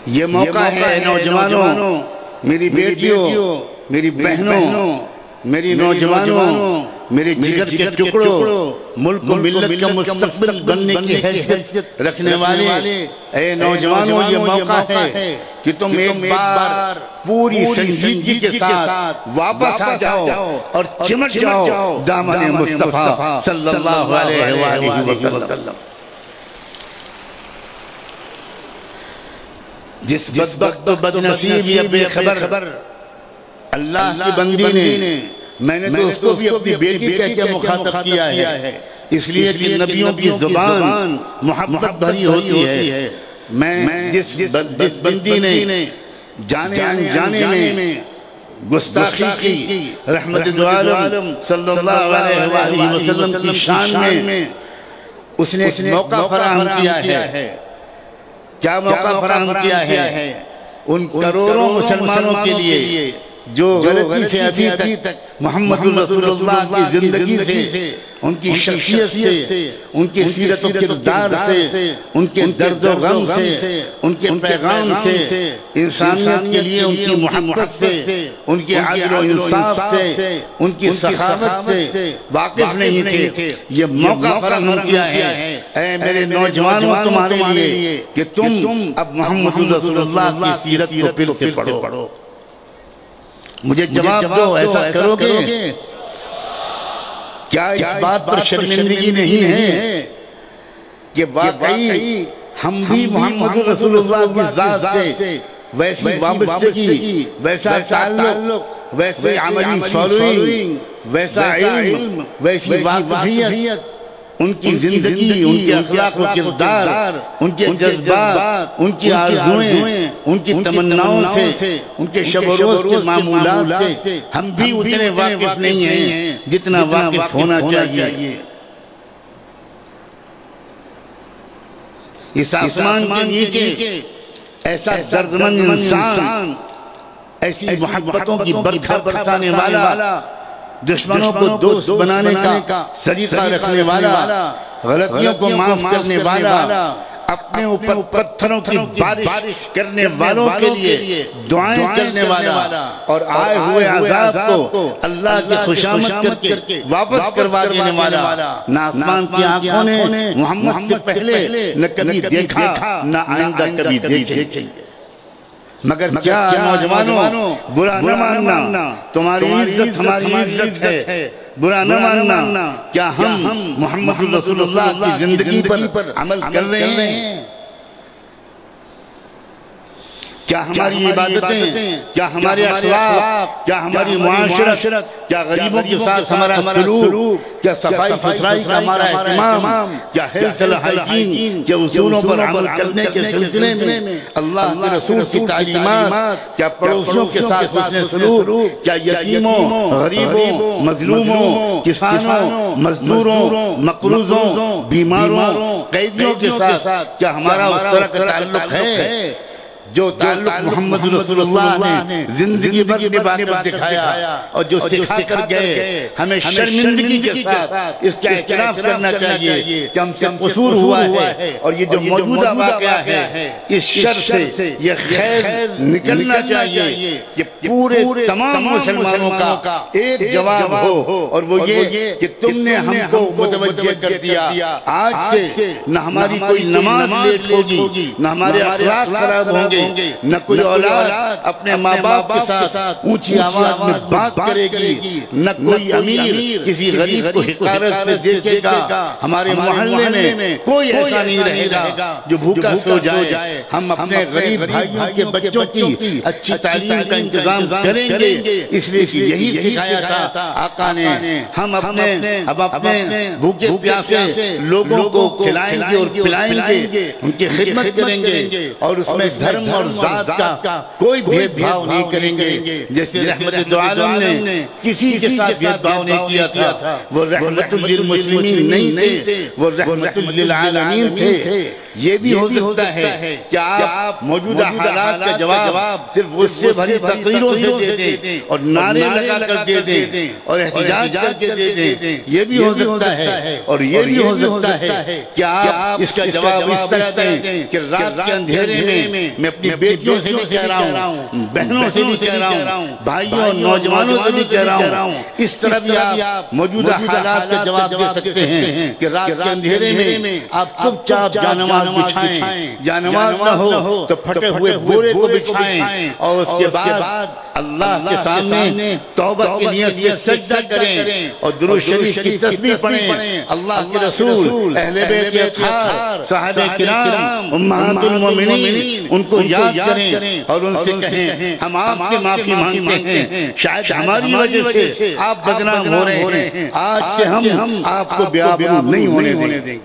یہ موقع ہے نوجوانوں، میری بیٹیوں، میری بہنوں، میری نوجوانوں، میرے جگر کے ٹکڑوں، ملک و ملت کا مستقبل بننے کی حیثیت رکھنے والے اے نوجوانوں، یہ موقع ہے کہ تم ایک بار پوری سنجیدگی کے ساتھ واپس آ جاؤ اور چمٹ جاؤ دامن مصطفیٰ صلی اللہ علیہ وآلہ وسلم۔ جس بدبخت و بدنصیب یا بے خبر اللہ کی بندی نے، میں نے تو اس کو بھی اپنی بیٹی کہہ کے مخاطب کیا ہے، اس لیے کہ نبیوں کی زبان محبت بھری ہوتی ہے۔ میں جس بندی نے جانے انجانے میں گستاخی کی، رحمت دو عالم صلی اللہ علیہ وآلہ وسلم کی شان میں اس نے ایک موقع فراہم کیا ہے۔ کیا موقع فراہم کیا ہے؟ ان کروڑوں مسلمانوں کے لیے جو غلطی سے ابھی تک محمد رسول اللہ کی زندگی سے، ان کی شخصیت سے، ان کی سیرت و کردار سے، ان کے درد و غم سے، ان کے پیغام سے، انسانیت کے لیے ان کی محبت سے، ان کی عدل و انصاف سے، ان کی سخاوت سے واقف نہیں تھے۔ یہ موقع فراہم کیا ہے اے میرے نوجوانوں تمہارے لیے کہ تم اب محمد رسول اللہ کی سیرت کو پھر سے پڑھو۔ مجھے جواب دو، ایسا کرو گے؟ کیا اس بات پر شرمندگی نہیں ہے کہ واقعی ہم بھی محمد رسول اللہ کی ذات سے ویسی وابستگی، ویسا تعلق، ویسی عملی فالوئنگ، ویسا علم، ویسی واقفیت، ان کی زندگی، ان کے اخلاق و کردار، ان کے جذبات، ان کی آرزویں، ان کی تمناؤں سے، ان کے شب و روز کے معمولات سے ہم بھی اتنے واقف نہیں ہیں جتنا واقف ہونا چاہیے۔ اس آسمان کے نیچے ایسا دردمند انسان، ایسی محبتوں کی برکھا برسانے والا، دشمنوں کو دوست بنانے کا سلیقہ رکھنے والا، غلطیوں کو معاف کرنے والا، اپنے اوپر پتھروں کی بارش کرنے والوں کے لیے دعائیں کرنے والا، اور آئے ہوئے عذاب کو اللہ کی خوشامد کر کے واپس کروا دینے والا، نہ آسمان کی آنکھوں نے محمد سے پہلے نہ کبھی دیکھا، نہ آئندہ کبھی دیکھیں گے۔ مگر کیا نوجوانوں، برا نہ ماننا، تمہاری عزت ہماری عزت ہے، برا نہ ماننا، کیا ہم محمد رسول اللہ کی زندگی پر عمل کر رہے ہیں؟ کیا ہماری عبادتیں، کیا ہمارے اخلاق، کیا ہماری معاشرت، کیا غریبوں کے ساتھ ہمارا سلوک، کیا صفائی ستھرائی کا ہمارا اہتمام، کیا ہیلتھ ہائیجین کے اصولوں پر عمل کرنے کے سلسلے میں اللہ کے رسول کی تعلیمات، کیا پڑوسیوں کے ساتھ حسن سلوک، کیا یتیموں، غریبوں، مظلوموں، کسانوں، مزدوروں، مقروضوں، بیماروں، قیدیوں کے ساتھ کیا ہمارا اس طرح کا تعلق ہے جو تعلق محمد رسول اللہ نے زندگی بھر نبھا کر دکھایا، اور جو سکھا کر گئے؟ ہمیں شرمندگی کے ساتھ اس کا اعتراف کرنا چاہیے کہ ہم سے قصور ہوا ہے، اور یہ جو موجودہ واقعہ ہے اس شر سے یہ خیر نکلنا چاہیے کہ پورے تمام مسلمانوں کا ایک جواب ہو، اور وہ یہ کہ تم نے ہم کو متوجہ کر دیا، آج سے نہ ہماری کوئی نماز لیٹ ہوگی، نہ ہمارے اخلاق خراب ہوں گے، نہ کوئی اولاد اپنے ماں باپ کے ساتھ اونچی آواز میں بات کرے گی، نہ کوئی امیر کسی غریب کو حقارت سے دیکھے گا، ہمارے محلے میں کوئی ایسا نہیں رہے گا جو بھوکا سو جائے۔ ہم اپنے غریب بھائیوں کے بچوں کی اچھی تعلیم کا انتظام کریں گے، اس لیے یہی سکھایا تھا آقا نے۔ ہم اپنے بھوکے پیاسے لوگوں کو کھلائیں گے اور پلائیں گے، ان کی خدمت کریں گے، اور اس میں دھرم اور ذات کا کوئی بھید بھاؤ نہیں کریں گے۔ جیسے رحمت دو عالم نے کسی کے ساتھ بھید بھاؤ نہیں کیا تھا، وہ رحمت للمسلمین نہیں تھے، وہ رحمت للعالمین تھے۔ یہ بھی ہو سکتا ہے کہ آپ موجودہ حالات کا جواب صرف غصے بھری تقریروں سے دے دیں اور نعرے لگا کر دے دیں اور احتجاج کر کے دے دیں، یہ بھی ہو سکتا ہے۔ اور یہ بھی ہو سکتا ہے کہ آپ اس کا جواب اس طرح دیں کہ رات کے اندھیرے میں اپنی بیٹیوں سے بھی کہہ رہا ہوں، بہنوں سے بھی کہہ رہا ہوں، بھائیوں اور نوجوانوں سے بھی کہہ رہا ہوں، اس طرح بھی آپ موجودہ حالات کا جواب دے سکتے ہیں کہ رات کے اندھیرے میں آپ چپ چاپ جانماز بچھائیں، جانماز نہ ہو تو پھٹے ہوئے بورے کو بچھائیں اور اس کے بعد اللہ کے سامنے توبہ کی نیت سے سجدہ کریں اور درود شریف کی تسبیح پڑھیں۔ اللہ کے رسول، اہل بیت اطہار، صحابہ کرام، امہات المومنین، ان کو یاد کریں اور ان سے کہیں ہم آپ سے معافی مانگتے ہیں، شاید ہماری وجہ سے آپ بدنام ہو رہے ہیں، آج سے ہم آپ کو بے آبرو نہیں ہونے دیں گے۔